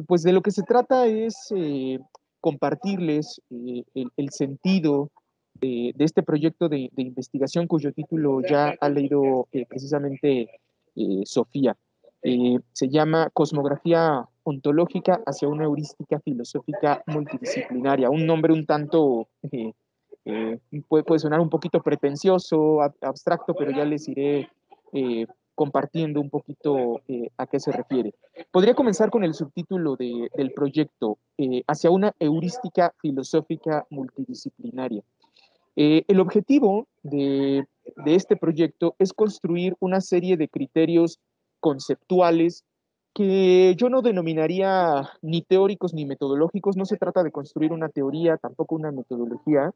Pues de lo que se trata es compartirles el sentido de este proyecto de investigación cuyo título ya ha leído precisamente Sofía. Se llama Cosmografía ontológica hacia una heurística filosófica multidisciplinaria. Un nombre un tanto, puede sonar un poquito pretencioso, abstracto, pero ya les iré compartiendo un poquito a qué se refiere. Podría comenzar con el subtítulo del proyecto, hacia una heurística filosófica multidisciplinaria. El objetivo de este proyecto es construir una serie de criterios conceptuales que yo no denominaría ni teóricos ni metodológicos. No se trata de construir una teoría, tampoco una metodología,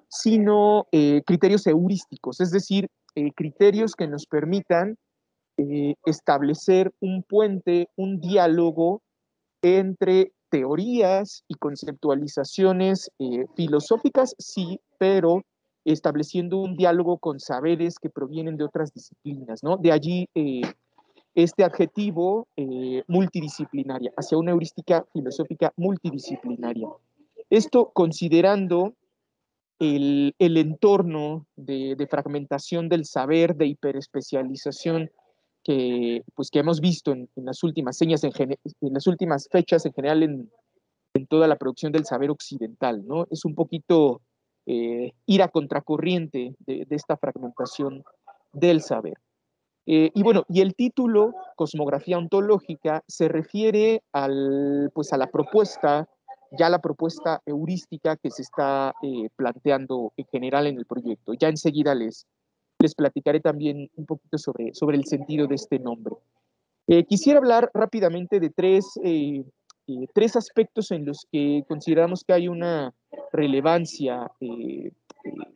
sino criterios heurísticos, es decir, criterios que nos permitan establecer un puente, un diálogo entre teorías y conceptualizaciones filosóficas, sí, pero estableciendo un diálogo con saberes que provienen de otras disciplinas, ¿no? De allí este adjetivo multidisciplinaria, hacia una heurística filosófica multidisciplinaria. Esto considerando el entorno de fragmentación del saber, de hiperespecialización que hemos visto en las últimas señas, en las últimas fechas en general en toda la producción del saber occidental, ¿no? Es un poquito ir a contracorriente de esta fragmentación del saber. Y bueno, y el título, Cosmografía ontológica, se refiere pues a la propuesta, ya la propuesta heurística que se está planteando en general en el proyecto. Ya enseguida les platicaré también un poquito sobre el sentido de este nombre. Quisiera hablar rápidamente de tres aspectos en los que consideramos que hay una relevancia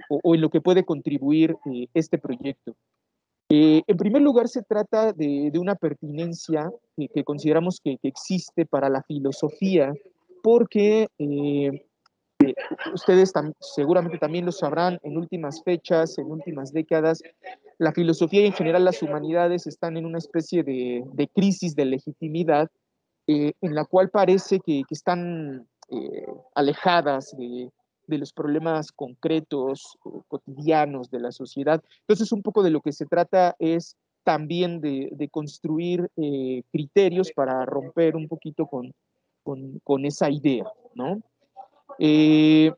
o en lo que puede contribuir este proyecto. En primer lugar, se trata de una pertinencia que consideramos que existe para la filosofía, porque ustedes seguramente también lo sabrán, en últimas fechas, en últimas décadas, la filosofía y en general las humanidades están en una especie de crisis de legitimidad en la cual parece que están alejadas de los problemas concretos, cotidianos de la sociedad. Entonces, un poco de lo que se trata es también de construir criterios para romper un poquito con esa idea, ¿no? Eh,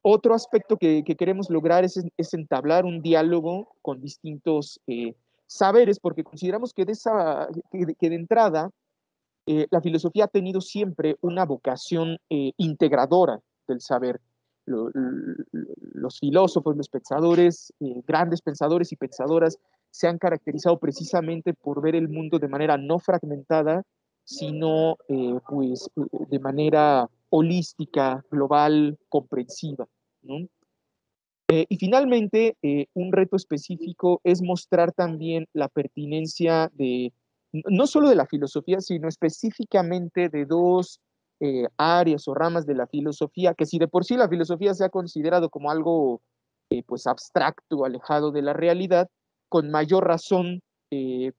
Otro aspecto que queremos lograr es entablar un diálogo con distintos saberes, porque consideramos que de entrada la filosofía ha tenido siempre una vocación integradora del saber. Los filósofos, los pensadores, grandes pensadores y pensadoras, se han caracterizado precisamente por ver el mundo de manera no fragmentada, sino pues, de manera holística, global, comprensiva, ¿no? Y finalmente, un reto específico es mostrar también la pertinencia de no solo de la filosofía, sino específicamente de dos áreas o ramas de la filosofía, que si de por sí la filosofía se ha considerado como algo pues abstracto, alejado de la realidad, con mayor razón eh,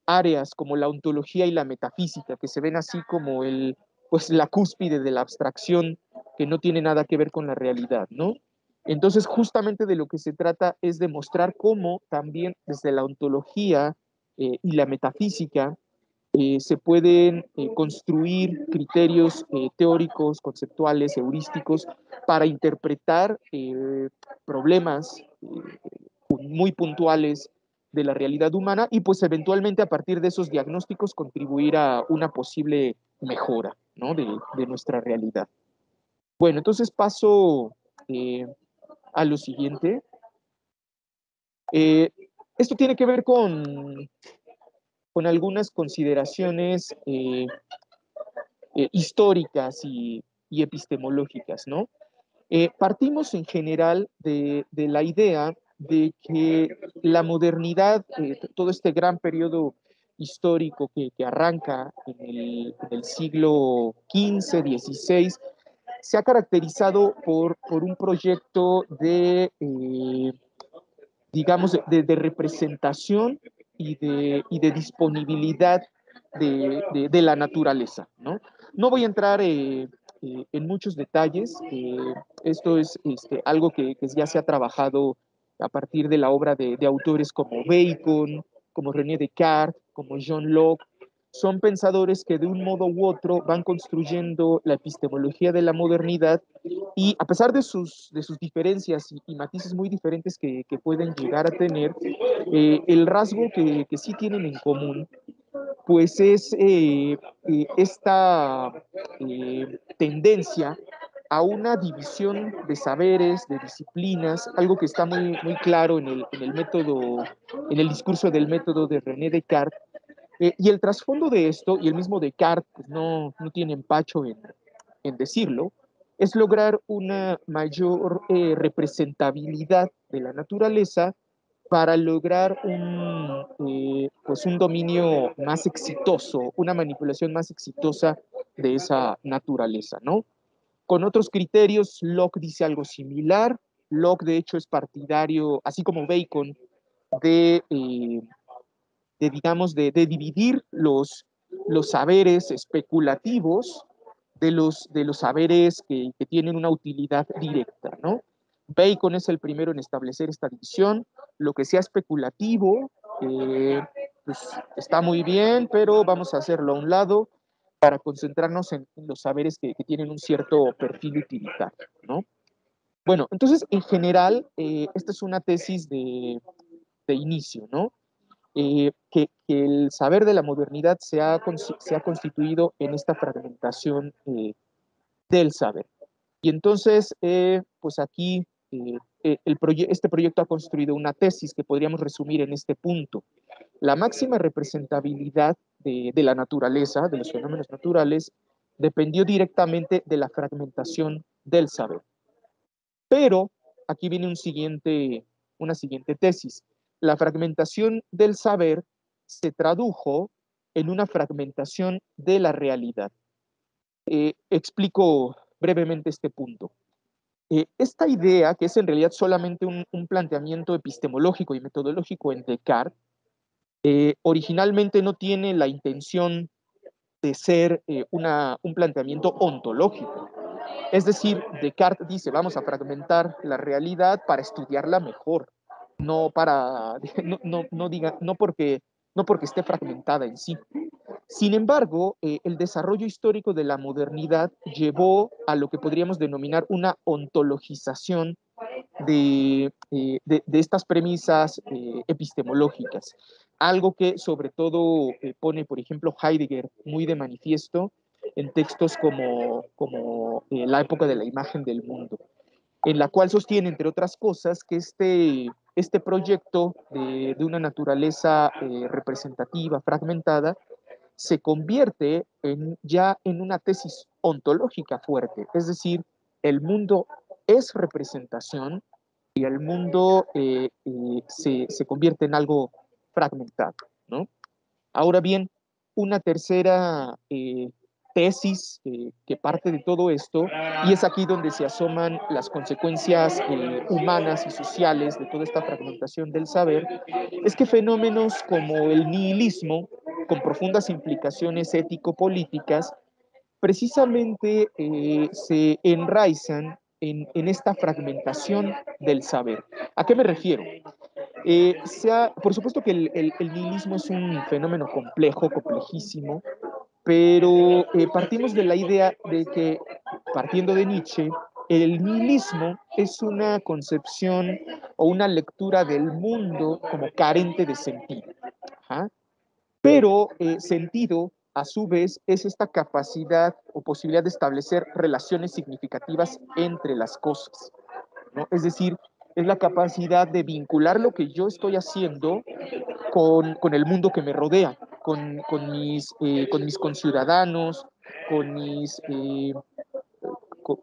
áreas como la ontología y la metafísica, que se ven así como pues la cúspide de la abstracción que no tiene nada que ver con la realidad, ¿no? Entonces, justamente de lo que se trata es de mostrar cómo también desde la ontología y la metafísica se pueden construir criterios teóricos, conceptuales, heurísticos, para interpretar problemas muy puntuales de la realidad humana y pues eventualmente a partir de esos diagnósticos contribuir a una posible mejora, ¿no? de nuestra realidad. Bueno, entonces paso a lo siguiente. Eh, Esto tiene que ver con algunas consideraciones históricas y epistemológicas, ¿no? Partimos en general de la idea de que la modernidad, todo este gran periodo histórico que arranca en el siglo XV, XVI, se ha caracterizado por un proyecto digamos, de representación y de disponibilidad de la naturaleza, ¿no? No voy a entrar en muchos detalles. Esto es algo que ya se ha trabajado a partir de la obra de autores como Bacon, como René Descartes, como John Locke. Son pensadores que de un modo u otro van construyendo la epistemología de la modernidad y a pesar de sus diferencias y matices muy diferentes que pueden llegar a tener, el rasgo que sí tienen en común pues es esta tendencia a una división de saberes, de disciplinas, algo que está muy claro en el método, en el discurso del método de René Descartes. Y el trasfondo de esto, y el mismo Descartes pues no tiene empacho en decirlo, es lograr una mayor representabilidad de la naturaleza para lograr pues un dominio más exitoso, una manipulación más exitosa de esa naturaleza, ¿no? Con otros criterios, Locke dice algo similar. Locke, de hecho, es partidario, así como Bacon, de, digamos, de dividir los saberes especulativos de los saberes que tienen una utilidad directa, ¿no? Bacon es el primero en establecer esta división. Lo que sea especulativo, pues está muy bien, pero vamos a hacerlo a un lado para concentrarnos en los saberes que tienen un cierto perfil utilitario, ¿no? Bueno, entonces, en general, esta es una tesis de inicio, ¿no? Que el saber de la modernidad se ha constituido en esta fragmentación del saber. Y entonces, pues aquí este proyecto ha construido una tesis que podríamos resumir en este punto. La máxima representabilidad de la naturaleza, de los fenómenos naturales, dependió directamente de la fragmentación del saber. Pero aquí viene una siguiente tesis. La fragmentación del saber se tradujo en una fragmentación de la realidad. Explico brevemente este punto. Esta idea, que es en realidad solamente un planteamiento epistemológico y metodológico en Descartes, originalmente no tiene la intención de ser un planteamiento ontológico. Es decir, Descartes dice, vamos a fragmentar la realidad para estudiarla mejor, no para, no porque esté fragmentada en sí. Sin embargo, el desarrollo histórico de la modernidad llevó a lo que podríamos denominar una ontologización de estas premisas epistemológicas. Algo que sobre todo pone, por ejemplo, Heidegger muy de manifiesto en textos como La época de la imagen del mundo, en la cual sostiene, entre otras cosas, que este proyecto de una naturaleza representativa, fragmentada, se convierte ya en una tesis ontológica fuerte, es decir, el mundo es representación y el mundo se convierte en algo fragmentado, ¿no? Ahora bien, una tercera tesis que parte de todo esto, y es aquí donde se asoman las consecuencias humanas y sociales de toda esta fragmentación del saber, es que fenómenos como el nihilismo, con profundas implicaciones ético-políticas, precisamente se enraizan en esta fragmentación del saber. ¿A qué me refiero? Por supuesto que el nihilismo es un fenómeno complejo, complejísimo, pero partimos de la idea de que, partiendo de Nietzsche, el nihilismo es una concepción o una lectura del mundo como carente de sentido. Ajá. Pero sentido, a su vez, es esta capacidad o posibilidad de establecer relaciones significativas entre las cosas, ¿no? Es decir, es la capacidad de vincular lo que yo estoy haciendo con el mundo que me rodea, con mis conciudadanos, con mis,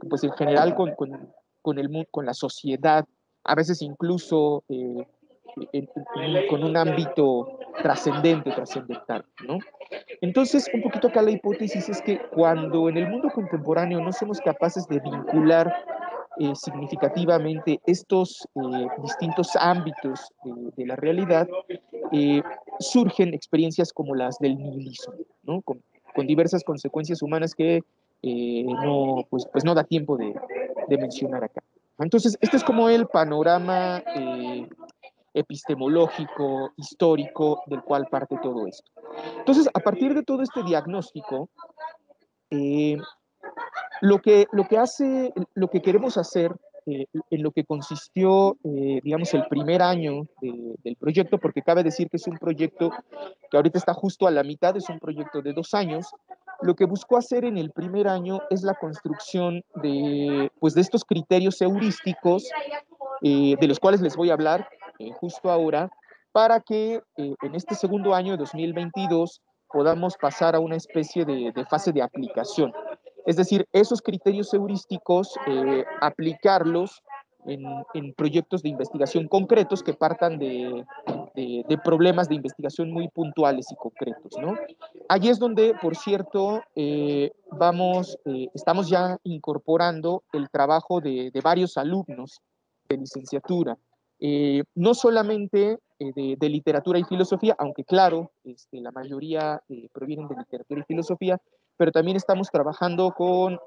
pues en general con la sociedad, a veces incluso con un ámbito trascendente, trascendental, ¿no? Entonces, un poquito acá la hipótesis es que cuando en el mundo contemporáneo no somos capaces de vincular significativamente estos distintos ámbitos de la realidad, surgen experiencias como las del nihilismo, ¿no? Con diversas consecuencias humanas que no, pues no da tiempo de mencionar acá. Entonces, este es como el panorama epistemológico, histórico, del cual parte todo esto. Entonces, a partir de todo este diagnóstico, eh, lo que queremos hacer, en lo que consistió, digamos, el primer año del proyecto, porque cabe decir que es un proyecto que ahorita está justo a la mitad, es un proyecto de 2 años. Lo que buscó hacer en el primer año es la construcción pues, de estos criterios heurísticos, de los cuales les voy a hablar justo ahora, para que en este segundo año de 2022 podamos pasar a una especie de fase de aplicación. Es decir, esos criterios heurísticos, aplicarlos en proyectos de investigación concretos que partan de problemas de investigación muy puntuales y concretos, ¿no? Allí es donde, por cierto, estamos ya incorporando el trabajo de varios alumnos de licenciatura, no solamente de literatura y filosofía, aunque claro, la mayoría provienen de literatura y filosofía, pero también estamos trabajando con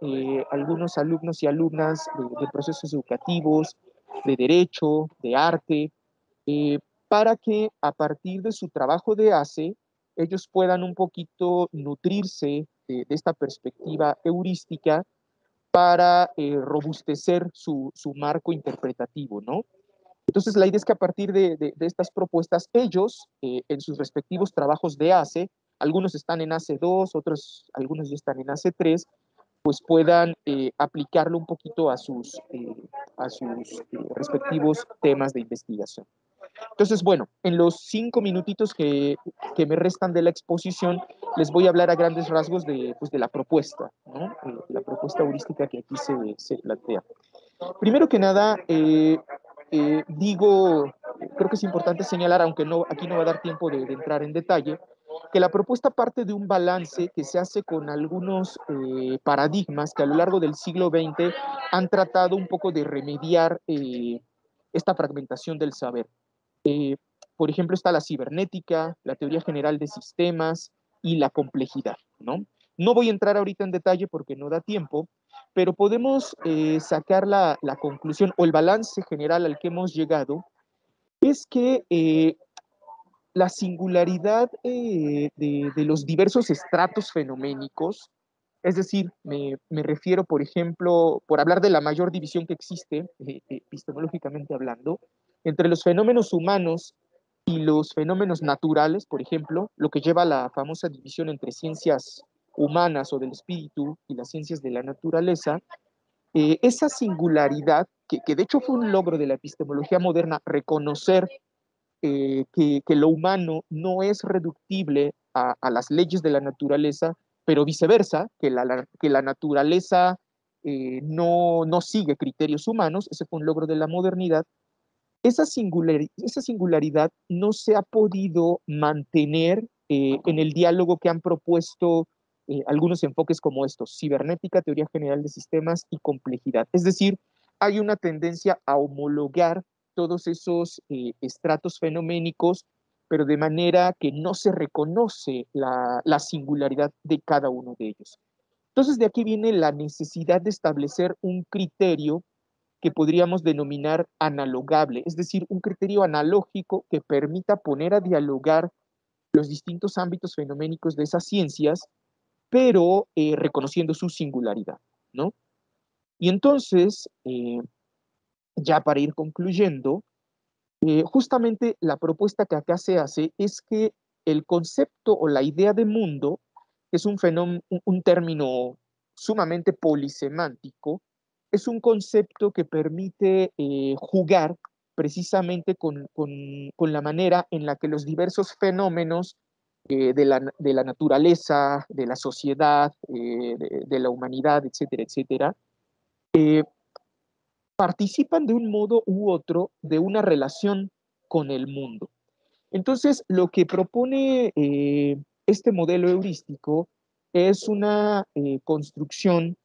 algunos alumnos y alumnas de procesos educativos, de derecho, de arte, eh, para que a partir de su trabajo de ACE, ellos puedan un poquito nutrirse de esta perspectiva heurística para robustecer su marco interpretativo, ¿no? Entonces, la idea es que a partir de estas propuestas, ellos, en sus respectivos trabajos de ACE, algunos están en AC2, algunos ya están en AC3, pues puedan aplicarlo un poquito a sus respectivos temas de investigación. Entonces, bueno, en los 5 minutitos que me restan de la exposición, les voy a hablar a grandes rasgos pues, de la propuesta, ¿no? La propuesta heurística que aquí se plantea. Primero que nada, creo que es importante señalar, aunque aquí no va a dar tiempo de entrar en detalle, que la propuesta parte de un balance que se hace con algunos paradigmas que a lo largo del siglo XX han tratado un poco de remediar esta fragmentación del saber. Eh, por ejemplo, está la cibernética, la teoría general de sistemas y la complejidad, ¿no? No voy a entrar ahorita en detalle porque no da tiempo, pero podemos sacar la conclusión o el balance general al que hemos llegado, es que la singularidad de los diversos estratos fenoménicos, es decir, me refiero, por ejemplo, por hablar de la mayor división que existe, epistemológicamente hablando, entre los fenómenos humanos y los fenómenos naturales, por ejemplo, lo que lleva a la famosa división entre ciencias humanas o del espíritu y las ciencias de la naturaleza, esa singularidad, que de hecho fue un logro de la epistemología moderna, reconocer que lo humano no es reductible a las leyes de la naturaleza, pero viceversa, que la naturaleza no sigue criterios humanos, ese fue un logro de la modernidad. Esa singularidad no se ha podido mantener en el diálogo que han propuesto algunos enfoques como estos: cibernética, teoría general de sistemas y complejidad. Es decir, hay una tendencia a homologar todos esos estratos fenoménicos, pero de manera que no se reconoce la singularidad de cada uno de ellos. Entonces, de aquí viene la necesidad de establecer un criterio que podríamos denominar analogable, es decir, un criterio analógico que permita poner a dialogar los distintos ámbitos fenoménicos de esas ciencias, pero reconociendo su singularidad, ¿no? Y entonces, ya para ir concluyendo, justamente la propuesta que acá se hace es que el concepto o la idea de mundo, que es un término sumamente polisemántico, es un concepto que permite jugar precisamente con la manera en la que los diversos fenómenos de la naturaleza, de la sociedad, de la humanidad, etcétera, etcétera, participan de un modo u otro de una relación con el mundo. Entonces, lo que propone este modelo heurístico es una construcción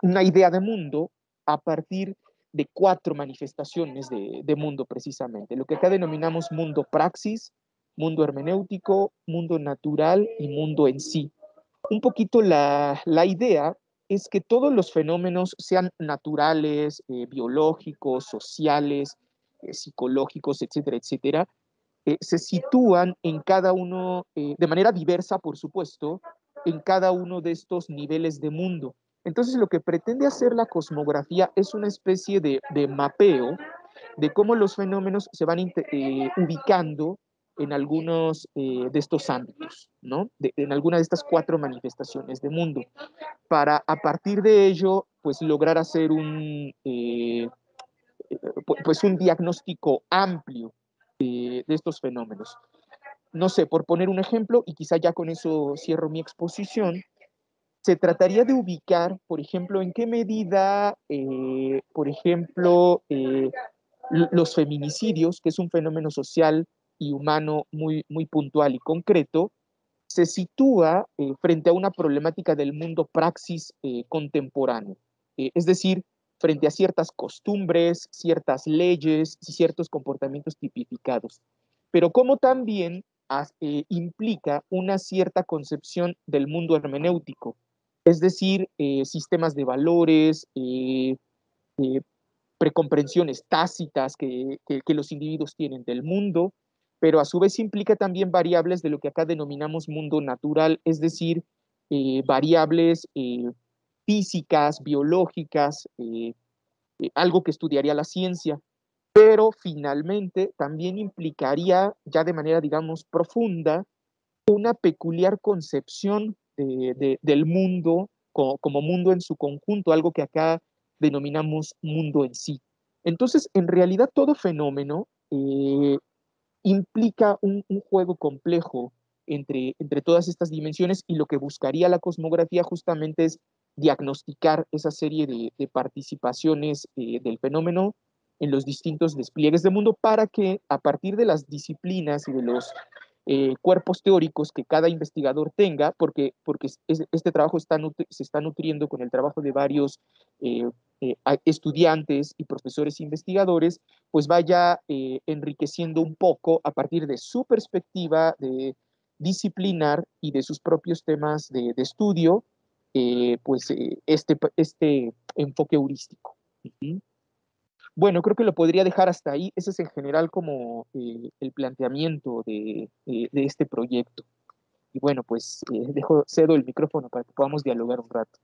una idea de mundo a partir de 4 manifestaciones de mundo precisamente, lo que acá denominamos mundo praxis, mundo hermenéutico, mundo natural y mundo en sí. Un poquito la idea es que todos los fenómenos, sean naturales, biológicos, sociales, psicológicos, etcétera, etcétera, se sitúan en cada uno, de manera diversa, por supuesto, en cada uno de estos niveles de mundo. Entonces, lo que pretende hacer la cosmografía es una especie de mapeo de cómo los fenómenos se van ubicando en algunos de estos ámbitos, ¿no? En alguna de estas 4 manifestaciones de mundo, para a partir de ello, pues lograr hacer pues un diagnóstico amplio de estos fenómenos. No sé, por poner un ejemplo, y quizá ya con eso cierro mi exposición, se trataría de ubicar, por ejemplo, en qué medida, por ejemplo, los feminicidios, que es un fenómeno social y humano muy, muy puntual y concreto, se sitúa frente a una problemática del mundo praxis contemporáneo. Es decir, frente a ciertas costumbres, ciertas leyes y ciertos comportamientos tipificados. Pero como también implica una cierta concepción del mundo hermenéutico, es decir, sistemas de valores, eh, precomprensiones tácitas que los individuos tienen del mundo, pero a su vez implica también variables de lo que acá denominamos mundo natural, es decir, variables físicas, biológicas, algo que estudiaría la ciencia, pero finalmente también implicaría, ya de manera, digamos, profunda, una peculiar concepción del mundo como mundo en su conjunto, algo que acá denominamos mundo en sí. Entonces, en realidad, todo fenómeno implica un juego complejo entre todas estas dimensiones, y lo que buscaría la cosmografía justamente es diagnosticar esa serie de participaciones del fenómeno en los distintos despliegues del mundo, para que a partir de las disciplinas y de los cuerpos teóricos que cada investigador tenga, porque este trabajo se está nutriendo con el trabajo de varios eh, estudiantes y profesores investigadores, pues vaya enriqueciendo un poco a partir de su perspectiva de disciplinar y de sus propios temas de estudio, este enfoque heurístico. Bueno, creo que lo podría dejar hasta ahí. Ese es en general como el planteamiento de este proyecto. Y bueno, pues cedo el micrófono para que podamos dialogar un rato.